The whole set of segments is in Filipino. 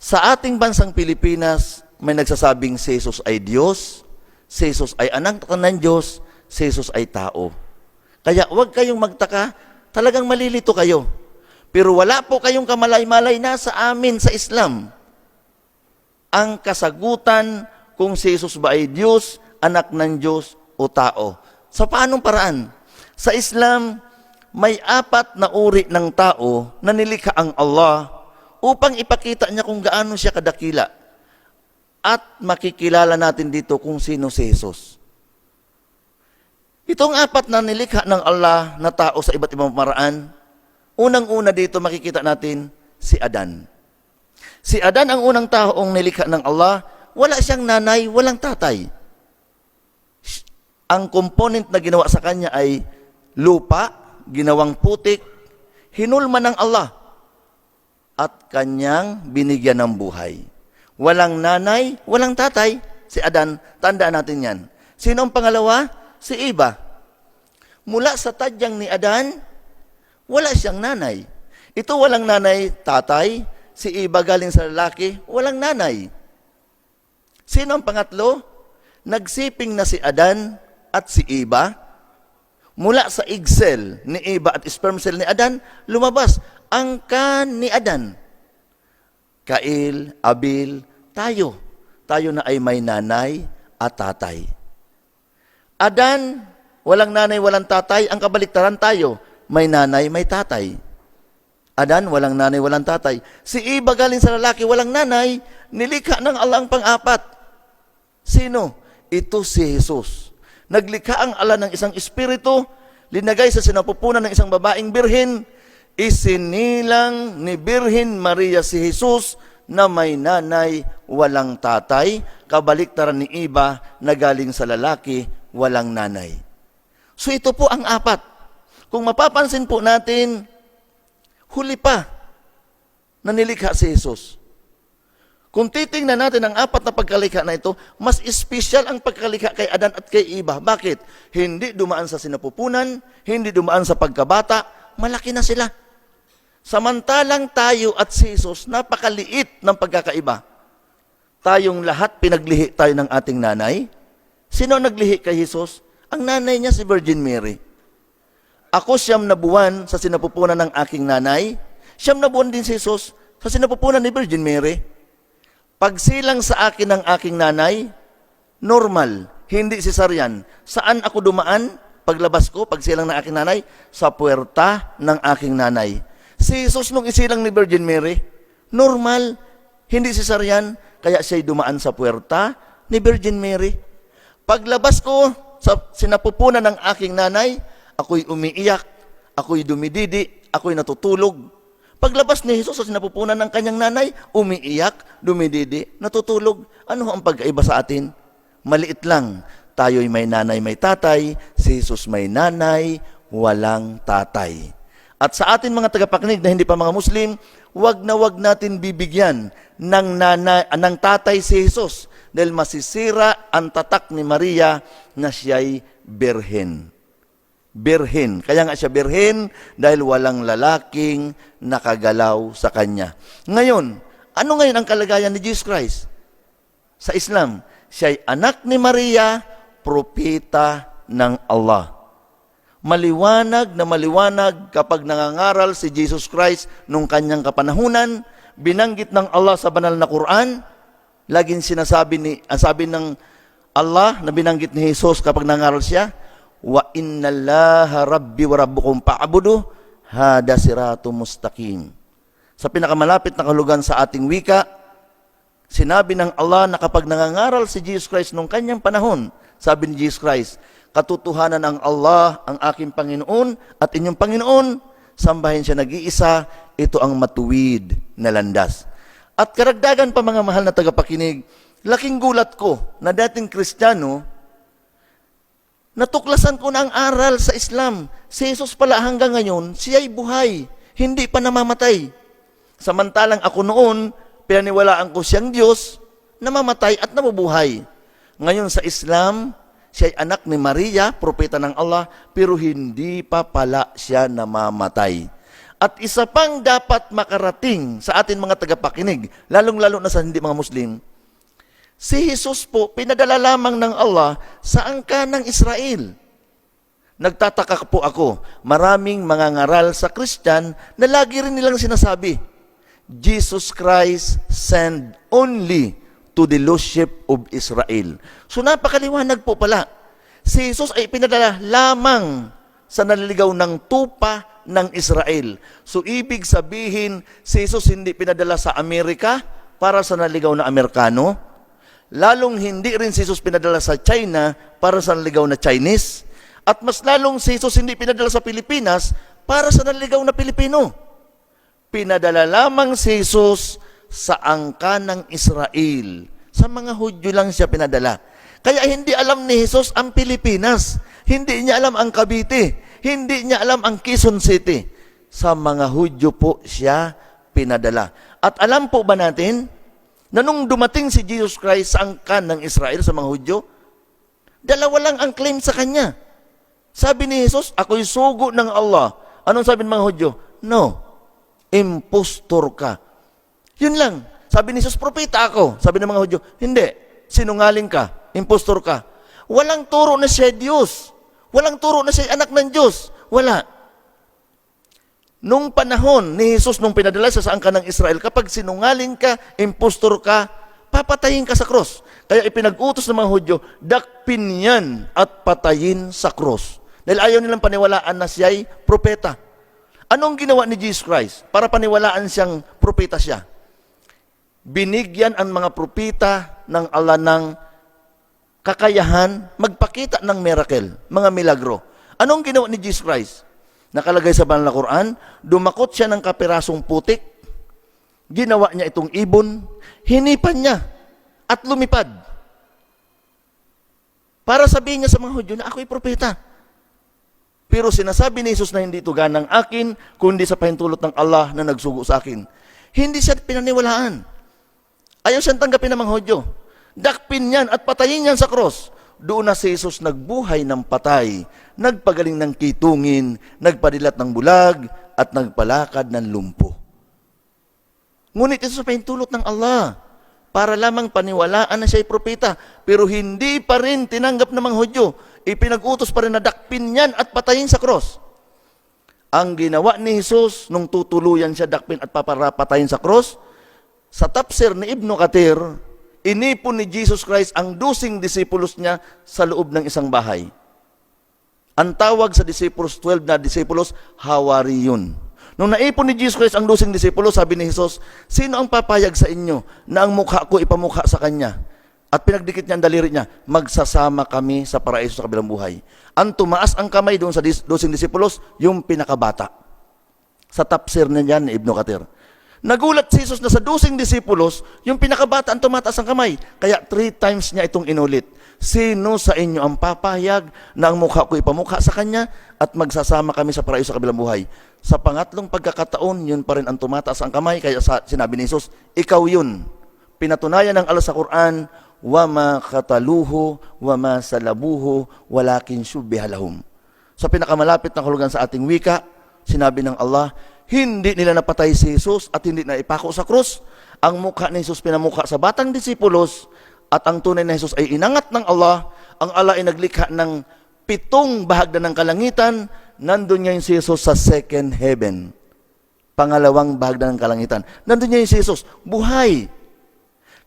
Sa ating bansang Pilipinas, may nagsasabing si Jesus ay Diyos, si Jesus ay anak ng Diyos, si Jesus ay tao. Kaya huwag kayong magtaka, talagang malilito kayo. Pero wala po kayong kamalay-malay na sa amin sa Islam. Ang kasagutan kung si Jesus ba ay Diyos, anak ng Diyos o tao. Sa paanong paraan? Sa Islam, may 4 na uri ng tao na nilikha ang Allah upang ipakita niya kung gaano siya kadakila. At makikilala natin dito kung sino si Jesus. Itong 4 na nilikha ng Allah na tao sa iba't ibang paraan, unang-una dito makikita natin si Adan. Si Adan ang unang taong nilikha ng Allah, wala siyang nanay, walang tatay. Ang component na ginawa sa kanya ay lupa, ginawang putik, hinulma ng Allah, at kanyang binigyan ng buhay. Walang nanay, walang tatay. Si Adan, tandaan natin yan. Sino ang pangalawa? Si Eva. Mula sa tadyang ni Adan, wala siyang nanay. Ito walang nanay, tatay. Si Eva galing sa lalaki, walang nanay. Sino ang pangatlo? Nagsiping na si Adan at si Eva. Mula sa egg cell ni Eva at sperm cell ni Adan, lumabas ang ni Adan. Kail, Abil, tayo. Tayo na ay may nanay at tatay. Adan, walang nanay, walang tatay. Ang kabaliktaran tayo, may nanay, may tatay. Adan, walang nanay, walang tatay. Si Eva galing sa lalaki, walang nanay. Nilikha ng Allah ang pang-4. Sino? Ito si Jesus. Naglikha ang Allah ng isang espiritu, linagay sa sinapupunan ng isang babaeng birhen, isinilang ni Birhen Maria si Jesus na may nanay, walang tatay, kabaliktaran ni Eva na galing sa lalaki, walang nanay. So ito po ang 4. Kung mapapansin po natin, huli pa na nilikha si Jesus. Kung titingnan natin ang 4 na pagkalikha na ito, mas espesyal ang pagkalikha kay Adan at kay Eva. Bakit? Hindi dumaan sa sinapupunan, hindi dumaan sa pagkabata, malaki na sila. Samantalang tayo at si Jesus, napakaliit ng pagkakaiba. Tayong lahat, pinaglihi tayo ng ating nanay. Sino naglihi kay Jesus? Ang nanay niya si Virgin Mary. Ako 9 na buwan sa sinapupunan ng aking nanay. 9 na buwan din si Jesus sa sinapupunan ni Virgin Mary. Pagsilang sa akin ng aking nanay, normal, hindi cesarean. Saan ako dumaan? Paglabas ko, pagsilang ng aking nanay, sa puwerta ng aking nanay. Si Jesus nung isilang ni Virgin Mary, normal, hindi cesarean, kaya siya'y dumaan sa puwerta ni Virgin Mary. Paglabas ko sa sinapupunan ng aking nanay, ako'y umiiyak, ako'y dumididi, ako'y natutulog. Paglabas ni Jesus sa sinapupunan ng kanyang nanay, umiiyak, dumididi, natutulog. Ano ang pagkaiba sa atin? Maliit lang. Tayo'y may nanay, may tatay. Si Jesus may nanay, walang tatay. At sa atin mga tagapakinig na hindi pa mga Muslim, wag na wag natin bibigyan ng tatay si Jesus dahil masisira ang tatak ni Maria na siya'y birhen. Birhen. Kaya nga siya birhen dahil walang lalaking nakagalaw sa kanya. Ngayon, ano ngayon ang kalagayan ni Jesus Christ? Sa Islam, siya'y anak ni Maria, propeta ng Allah. Maliwanag na maliwanag kapag nangangaral si Jesus Christ nung kanyang kapanahunan, binanggit ng Allah sa banal na Quran, laging sabi ng Allah na binanggit ni Jesus kapag nangaral siya, wa innallaha rabbi wa rabbukum fa'budu hada siratum mustaqim. Sa pinakamalapit na kahulugan sa ating wika, sinabi ng Allah na kapag nangangaral si Jesus Christ nung kanyang panahon, sabi ni Jesus Christ, katotohanan ng Allah ang aking Panginoon at inyong Panginoon, sambahin siya nag-iisa, ito ang matuwid na landas. At karagdagan pa mga mahal na tagapakinig, laking gulat ko na dating Kristiyano, natuklasan ko na ang aral sa Islam. Si Jesus pala hanggang ngayon, siya'y buhay, hindi pa namamatay. Samantalang ako noon, pinaniwalaan ko siyang Diyos, namamatay at nabubuhay. Ngayon sa Islam, siya'y anak ni Maria, propeta ng Allah, pero hindi pa pala siya namamatay. At isa pang dapat makarating sa atin mga tagapakinig, lalong-lalo na sa hindi mga Muslim, si Jesus po, pinadala lamang ng Allah sa angka ng Israel. Nagtataka po ako, maraming mga ngaral sa Christian na lagi rin nilang sinasabi, Jesus Christ sent only to the lost sheep of Israel. So napakaliwanag po pala, si Jesus ay pinadala lamang sa naliligaw ng tupa ng Israel. So ibig sabihin, si Jesus hindi pinadala sa Amerika para sa naligaw na Amerikano, lalong hindi rin si Jesus pinadala sa China para sa naligaw na Chinese, at mas lalong si Jesus hindi pinadala sa Pilipinas para sa naligaw na Pilipino. Pinadala lamang si Jesus sa angka ng Israel. Sa mga Hudyo lang siya pinadala. Kaya hindi alam ni Jesus ang Pilipinas. Hindi niya alam ang Cavite. Hindi niya alam ang Quezon City. Sa mga Hudyo po siya pinadala. At alam po ba natin na nung dumating si Jesus Christ sa angkan ng Israel sa mga Hudyo, dalawa lang ang claim sa kanya. Sabi ni Jesus, ako'y sugo ng Allah. Anong sabi ng mga Hudyo? No, impostor ka. Yun lang. Sabi ni Jesus, propeta ako. Sabi ng mga Hudyo, hindi, sinungaling ka, impostor ka. Walang turo na siya Diyos. Walang turo na siya anak ng Diyos. Wala. Nung panahon ni Jesus, nung pinadala sa angka ng Israel, kapag sinungaling ka, impostor ka, papatayin ka sa cross. Kaya ipinag-utos ng mga Hudyo, dakpin yan at patayin sa cross. Dahil ayaw nilang paniwalaan na siya'y propeta. Anong ginawa ni Jesus Christ para paniwalaan siyang propeta siya? Binigyan ang mga propeta ng Allah ng kakayahan magpakita ng miracle, mga milagro. Anong ginawa ni Jesus Christ? Nakalagay sa banal na Quran, dumakot siya ng kapirasong putik, ginawa niya itong ibon, hinipan niya, at lumipad. Para sabihin niya sa mga Hudyo na ako'y propeta. Pero sinasabi ni Jesus na hindi ito ganang akin, kundi sa pahintulot ng Allah na nagsugo sa akin. Hindi siya pinaniwalaan. Ayaw siyang tanggapin ng mga Hudyo. Dakpin yan at patayin yan sa cross. Doon na si Jesus nagbuhay ng patay, nagpagaling ng kitungin, nagpadilat ng bulag, at nagpalakad ng lumpo. Ngunit ito sa pahintulot ng Allah, para lamang paniwalaan na siya'y propeta, pero hindi pa rin tinanggap ng mga Hudyo. Ipinag-utos pa rin na dakpin yan at patayin sa cross. Ang ginawa ni Jesus, nung tutuluyan siya dakpin at papapatayin sa cross, sa tafsir ni Ibn Kathir, inipon ni Jesus Christ ang 12 disipulos niya sa loob ng isang bahay. Ang tawag sa disipulos, 12 na disipulos, Hawariyun. Nung naipon ni Jesus Christ ang 12 disipulos, sabi ni Jesus, sino ang papayag sa inyo na ang mukha ko ipamukha sa kanya? At pinagdikit niya ang daliri niya, magsasama kami sa paraiso sa kabilang buhay. Ang tumaas ang kamay doon sa 12 disipulos, yung pinakabata. Sa tafsir niya ni Ibn Kathir. Nagulat si Jesus na sa 12 disipulos, yung pinakabata ang tumataas ang kamay. Kaya 3 times niya itong inulit. Sino sa inyo ang papayag na ang mukha ko ipamukha sa kanya at magsasama kami sa paraiso sa kabilang buhay? Sa pangatlong pagkakataon, yun pa rin ang tumataas ang kamay. Kaya sinabi ni Jesus, ikaw yun. Pinatunayan ng Allah sa Quran, wama kataluhu, wama salabuhu, walakin syubbiha lahum. Sa pinakamalapit na kahulugan sa ating wika, sinabi ng Allah, hindi nila napatay si Jesus at hindi na ipako sa krus. Ang mukha ni Jesus pinamukha sa batang disipulos at ang tunay na Jesus ay inangat ng Allah. Ang Allah ay naglikha ng 7 bahagdan ng kalangitan. Nandun ngayon si Jesus sa second heaven. Pangalawang bahagdan ng kalangitan. Nandun ngayon si Jesus, buhay.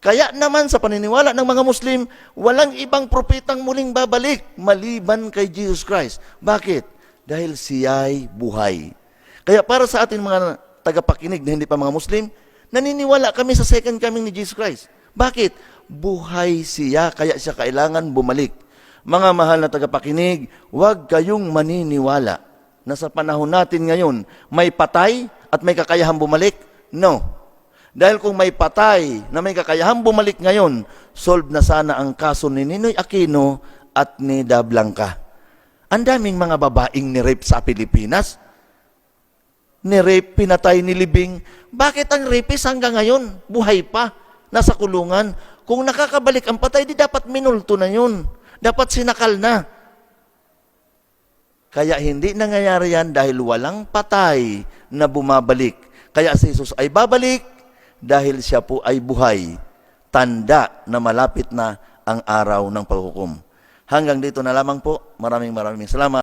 Kaya naman sa paniniwala ng mga Muslim, walang ibang propetang muling babalik maliban kay Jesus Christ. Bakit? Dahil siya'y buhay. Kaya para sa atin mga tagapakinig na hindi pa mga Muslim, naniniwala kami sa second coming ni Jesus Christ. Bakit? Buhay siya, kaya siya kailangan bumalik. Mga mahal na tagapakinig, huwag kayong maniniwala na sa panahon natin ngayon, may patay at may kakayahang bumalik. No. Dahil kung may patay na may kakayahang bumalik ngayon, solve na sana ang kaso ni Ninoy Aquino at ni Da Blanca. Ang daming mga babaeng ni-rape sa Pilipinas. Ni-rape, pinatay, nilibing. Bakit ang rapist hanggang ngayon, buhay pa, nasa kulungan? Kung nakakabalik ang patay, di dapat minulto na yun. Dapat sinakal na. Kaya hindi nangyayari yan dahil walang patay na bumabalik. Kaya si Jesus ay babalik dahil siya po ay buhay. Tanda na malapit na ang araw ng paghukom. Hanggang dito na lamang po. Maraming salamat.